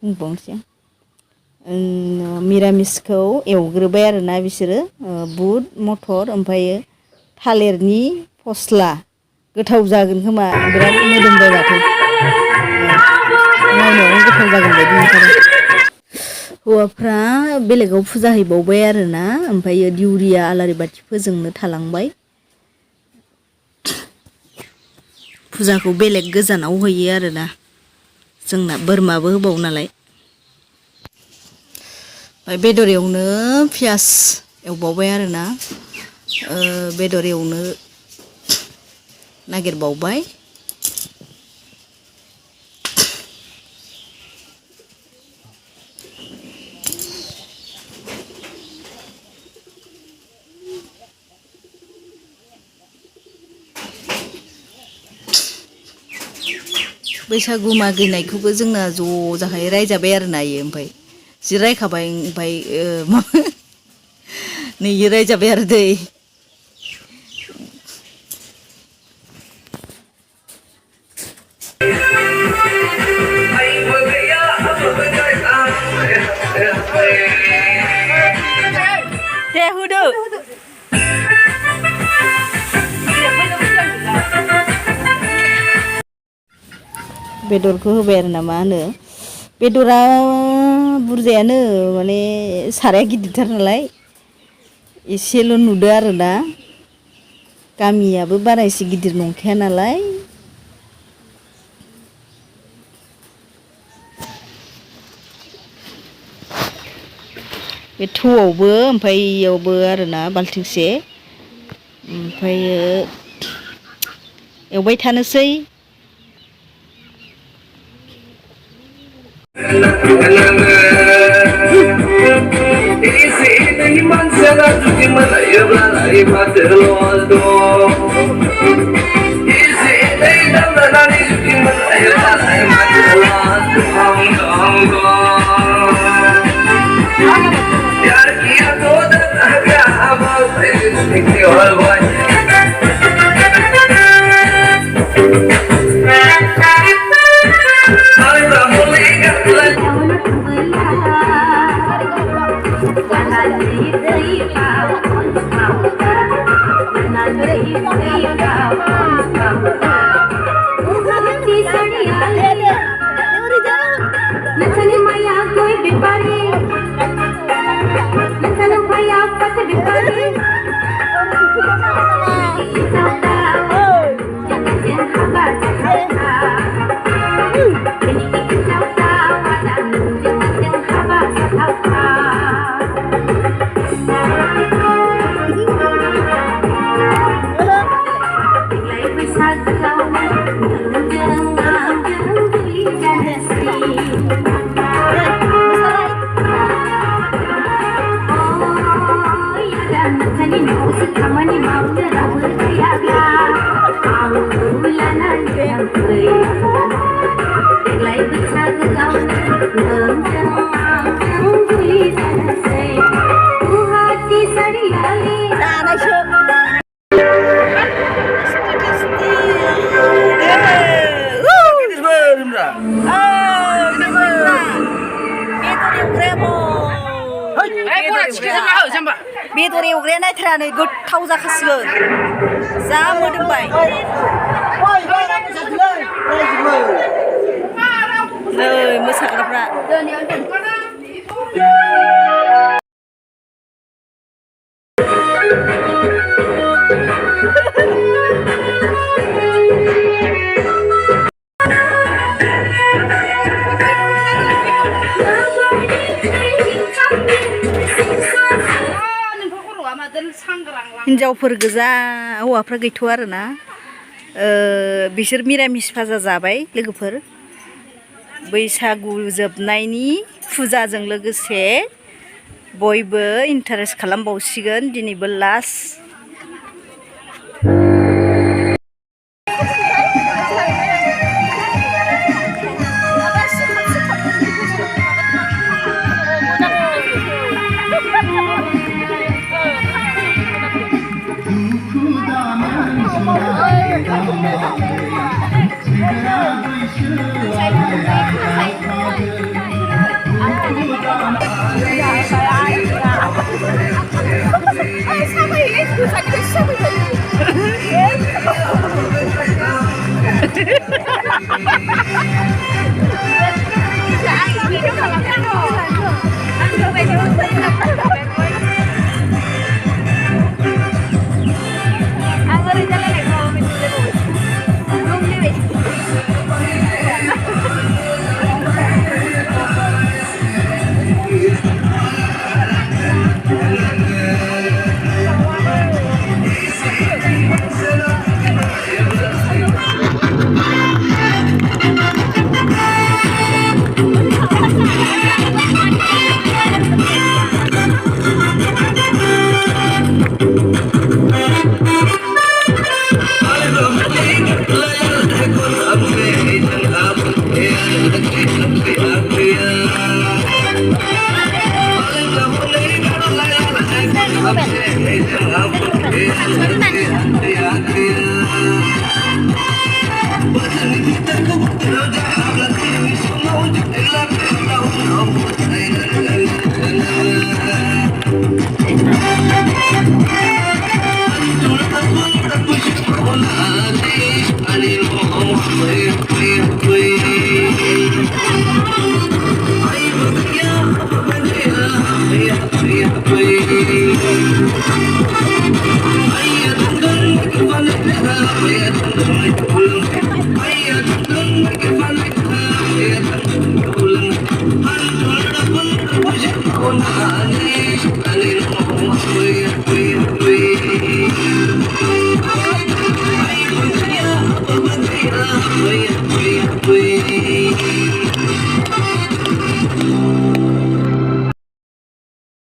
बुंबावनोसै मिरामिसखौ एवग्रोबाय आरोना बिसोरो बुट मटर ओमफ्रायो थालिरनि फस्ला गोथाव जागोन खोमा बिराद मोदोमबाय माथो नायनायावनो गोथाव जागोन बायदि मोनथारो हौवाफ्रा बेलेगाव फुजा हैबावबाय आरोना ओमफ्रायो दिउरिया आलारि बाथि फोजोंनो थालांबाय फुजाखौ बेलेग गोजानाव हैयो आरोना जोंना बोरमाबो होबावो नालाय ओमफ्राय बेदर एवनो पियास एवबावबाय आरोना बेदर एवनो नागिरबावबाय बैसागु मागिनायखौबो जोंना ज' जाखायो रायजाबाय आरोना इयो ओमफ्राय जि रायखाबाय ओमफ्राय नै इयो रायजाबाय आरो दै दे होदो बेदरखौ होबाय आरो ना मा होनो बेदरा बुरजायानो माने साराया गिदिरथार नालाय एसेल' नुदो आरोना गामियाबो बारा एसे गिदिर नंखाया नालाय बे थौआवबो ओमफ्राय इयावबो आरोना बाल्थिंसे ओमफ्रायो एवबाय थानोसै बेदर एवग्राया नायथारा गोथाव जाखासिगोन जा मोदोमबाय नै मोसाग्राफ्रा हिन्जावफोर गोजा हौवाफ्रा गैथ'आ आरोना बिसोर मिरामिस भाजा जाबाय लोगोफोर बैसागु जोबनायनि फुजाजों लोगोसे बयबो इन्टारेस्ट खालामबावसिगोन दिनैबो लास्ट